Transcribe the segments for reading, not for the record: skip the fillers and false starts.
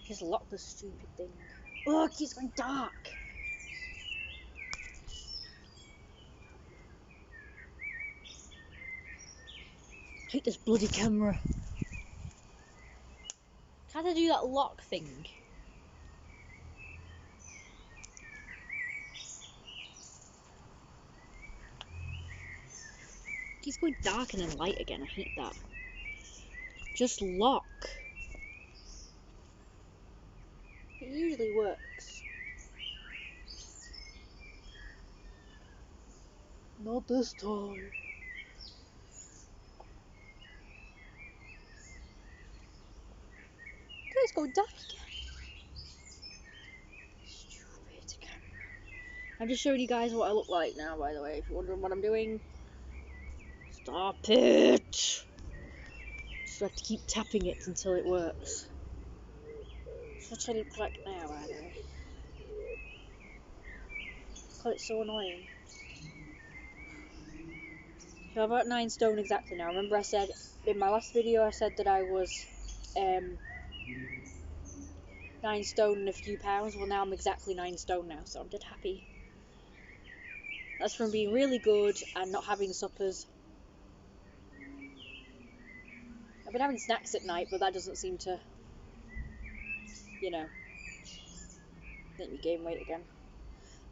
Just lock the stupid thing. Look, it's going dark. I hate this bloody camera. Can't I do that lock thing? It's going dark and then light again. I hate that. Just lock. It usually works. Not this time. It's going dark again. Stupid camera. I'm just showing you guys what I look like now, by the way, if you're wondering what I'm doing. Stop it! Just have to keep tapping it until it works. That's what I look like now, by the way. God, it's so annoying. So I'm about 9 stone exactly now. Remember I said, in my last video I said that I was 9 stone and a few pounds. Well, now I'm exactly 9 stone now, so I'm dead happy. That's from being really good and not having suppers. I've been having snacks at night, but that doesn't seem to, you know, make me gain weight again.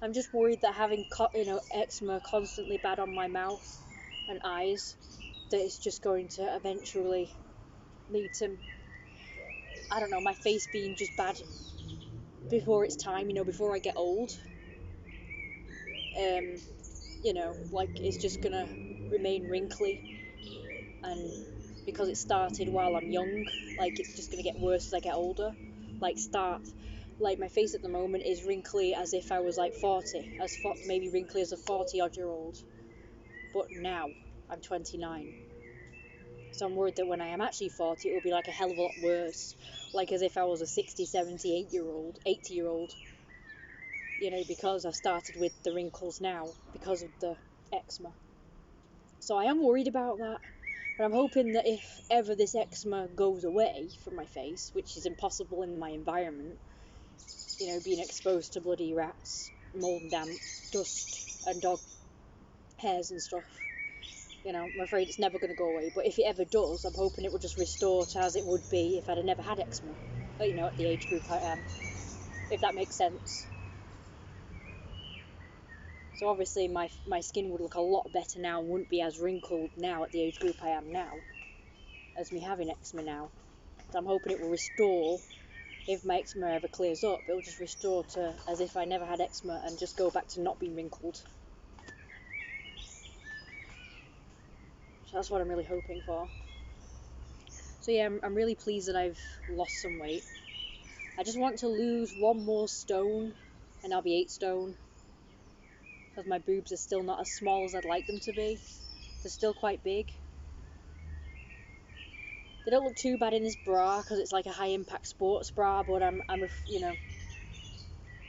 I'm just worried that having, eczema constantly bad on my mouth and eyes, that it's just going to eventually lead to, I don't know, my face being just bad before it's time, before I get old. Like it's just gonna remain wrinkly, and because it started while I'm young, like it's just gonna get worse as I get older. Like my face at the moment is wrinkly as if I was like 40, maybe wrinkly as a 40-odd-year-old, but now I'm 29. So I'm worried that when I am actually 40, it will be like a hell of a lot worse, like as if I was a 60, 70, 80-year-old, because I've started with the wrinkles now because of the eczema. So I am worried about that, but I'm hoping that if ever this eczema goes away from my face, which is impossible in my environment, being exposed to bloody rats, mold and damp, dust and dog hairs and stuff, I'm afraid it's never going to go away. But if it ever does, I'm hoping it will just restore to as it would be if I'd have never had eczema, at the age group I am, if that makes sense. So obviously my skin would look a lot better now and wouldn't be as wrinkled now at the age group I am now as me having eczema now. So I'm hoping it will restore, if my eczema ever clears up, it will just restore to as if I never had eczema and just go back to not being wrinkled. So that's what I'm really hoping for. So yeah, I'm really pleased that I've lost some weight. I just want to lose 1 more stone and I'll be 8 stone. Because my boobs are still not as small as I'd like them to be. They're still quite big. They don't look too bad in this bra because it's like a high impact sports bra, but out of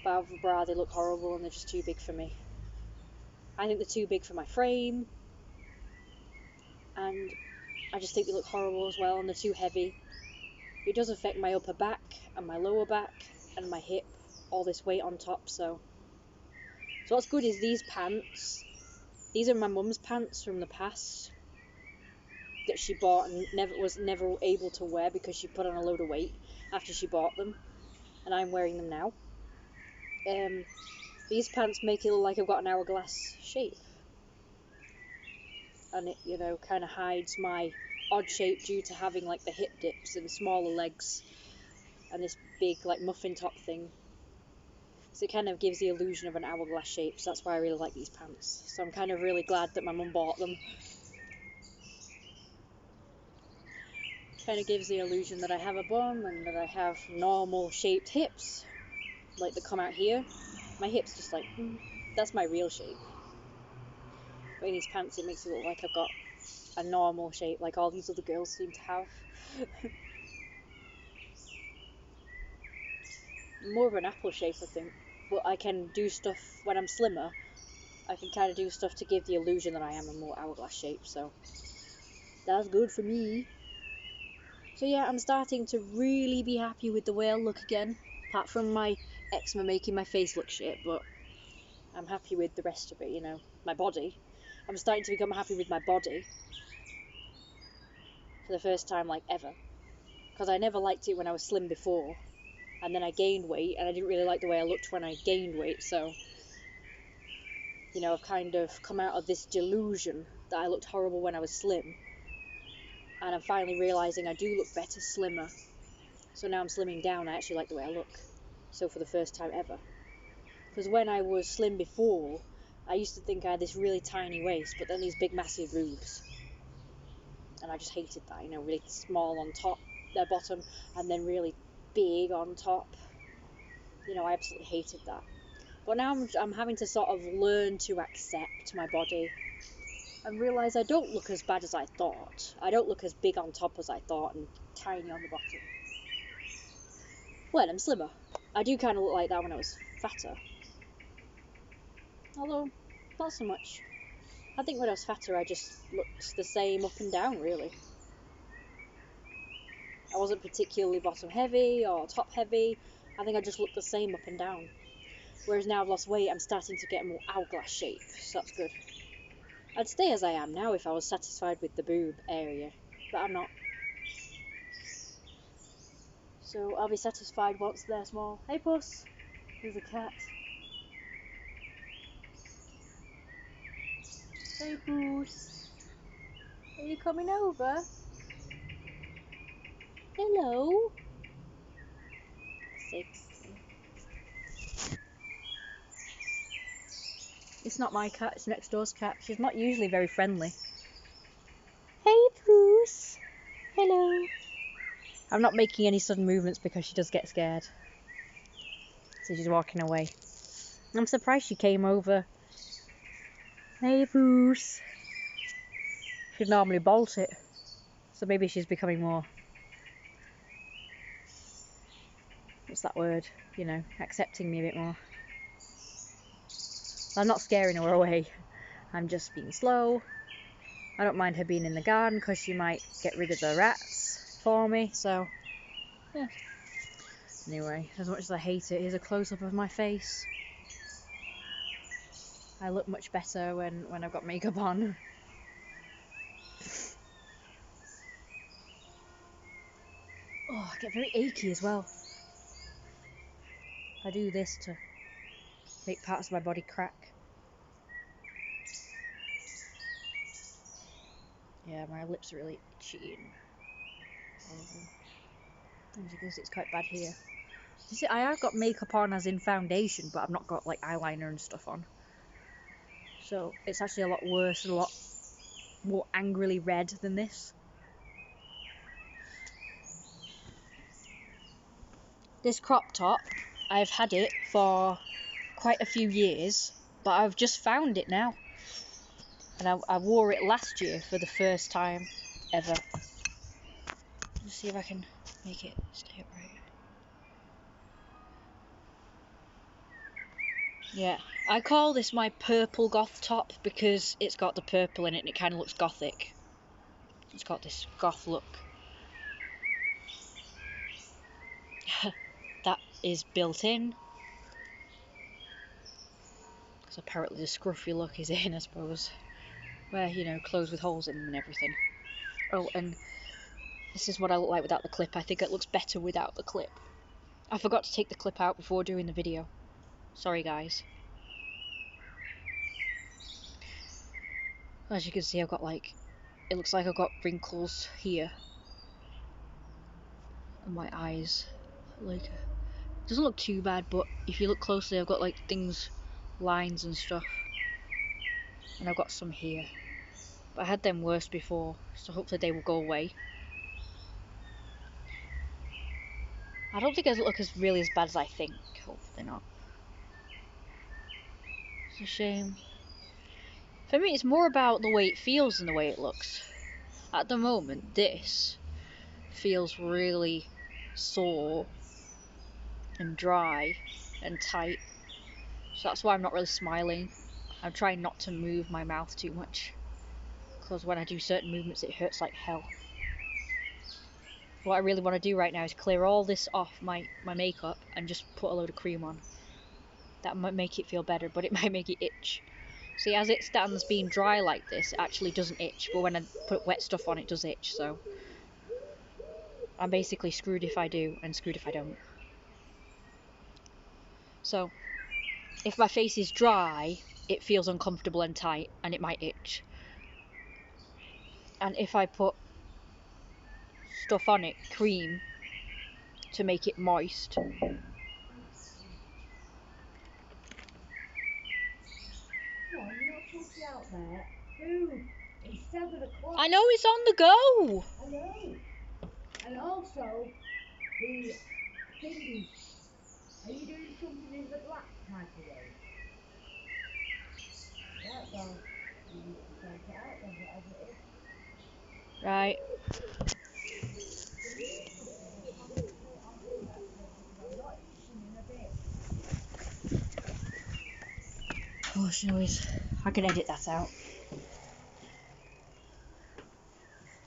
the bra they look horrible and they're just too big for me. I think they're too big for my frame, and I just think they look horrible as well, and they're too heavy. It does affect my upper back and my lower back and my hip, all this weight on top. So what's good is these pants. These are my mum's pants from the past that she bought and was never able to wear because she put on a load of weight after she bought them, and I'm wearing them now. These pants make it look like I've got an hourglass shape, and it kind of hides my odd shape due to having like the hip dips and smaller legs and this big like muffin top thing. So it kind of gives the illusion of an hourglass shape. So that's why I really like these pants. So I'm kind of really glad that my mum bought them. Kind of gives the illusion that I have a bum and that I have normal shaped hips, like that come out here. My hips just like, that's my real shape. But in these pants it makes it look like I've got a normal shape, like all these other girls seem to have. More of an apple shape, I think. But I can do stuff when I'm slimmer. I can kind of do stuff to give the illusion that I am a more hourglass shape, so that's good for me. So yeah, I'm starting to really be happy with the way I look again, apart from my eczema making my face look shit, but I'm happy with the rest of it, you know, my body. I'm starting to become happy with my body for the first time, like, ever. Because I never liked it when I was slim before, and then I gained weight, and I didn't really like the way I looked when I gained weight, so, you know, I've kind of come out of this delusion that I looked horrible when I was slim, and I'm finally realising I do look better slimmer. So now I'm slimming down, I actually like the way I look. So for the first time ever. Because when I was slim before, I used to think I had this really tiny waist, but then these big massive boobs. And I just hated that, you know, really small on top, their bottom, and then really big on top. You know, I absolutely hated that. But now I'm having to sort of learn to accept my body and realise I don't look as bad as I thought. I don't look as big on top as I thought and tiny on the bottom. Well, I'm slimmer. I do kind of look like that when I was fatter. Although, not so much. I think when I was fatter, I just looked the same up and down, really. I wasn't particularly bottom heavy or top heavy. I think I just looked the same up and down. Whereas now I've lost weight, I'm starting to get a more hourglass shape, so that's good. I'd stay as I am now if I was satisfied with the boob area, but I'm not. So I'll be satisfied once they're small. Hey puss! There's a cat. Hey puss! Are you coming over? Hello? 6. It's not my cat, it's next door's cat. She's not usually very friendly. Hey puss! Hello! I'm not making any sudden movements because she does get scared. So she's walking away. I'm surprised she came over. Hey puss! She'd normally bolt it. So maybe she's becoming more... what's that word? You know, accepting me a bit more. I'm not scaring her away. I'm just being slow. I don't mind her being in the garden because she might get rid of the rats for me. So, yeah. Anyway, as much as I hate it, here's a close-up of my face. I look much better when I've got makeup on. Oh, I get very achy as well. I do this to make parts of my body crack. Yeah, my lips are really itchy and because it's quite bad here. You see, I have got makeup on as in foundation, but I've not got like eyeliner and stuff on. So it's actually a lot worse and a lot more angrily red than this. This crop top, I've had it for quite a few years, but I've just found it now. And I wore it last year for the first time ever. Let's see if I can make it stay upright. Yeah, I call this my purple goth top because it's got the purple in it and it kind of looks gothic. It's got this goth look. That is built in. Because apparently the scruffy look is in, I suppose. Where, you know, clothes with holes in them and everything. Oh, and this is what I look like without the clip. I think it looks better without the clip. I forgot to take the clip out before doing the video. Sorry, guys. As you can see, I've got like... it looks like I've got wrinkles here. And my eyes. Like... it doesn't look too bad, but if you look closely, I've got like things... lines and stuff. And I've got some here. But I had them worse before, so hopefully they will go away. I don't think I look as really as bad as I think. Hopefully not. It's a shame. For me, it's more about the way it feels than the way it looks. At the moment, this feels really sore and dry and tight. So that's why I'm not really smiling. I'm trying not to move my mouth too much. Because when I do certain movements, it hurts like hell. What I really want to do right now is clear all this off my makeup and just put a load of cream on. That might make it feel better, but it might make it itch. See, as it stands being dry like this, it actually doesn't itch, but when I put wet stuff on, it does itch, so I'm basically screwed if I do, and screwed if I don't. So, if my face is dry, it feels uncomfortable and tight, and it might itch. And if I put stuff on it, cream, to make it moist. Come on, you're not supposed to be out there. Dude, it's 7 o'clock. I know it's on the go! I know. And also, the thingy. Are you doing something in the black microwave? Right, well, you need to take it out then, whatever it is. Right. Gosh, noise. I can edit that out.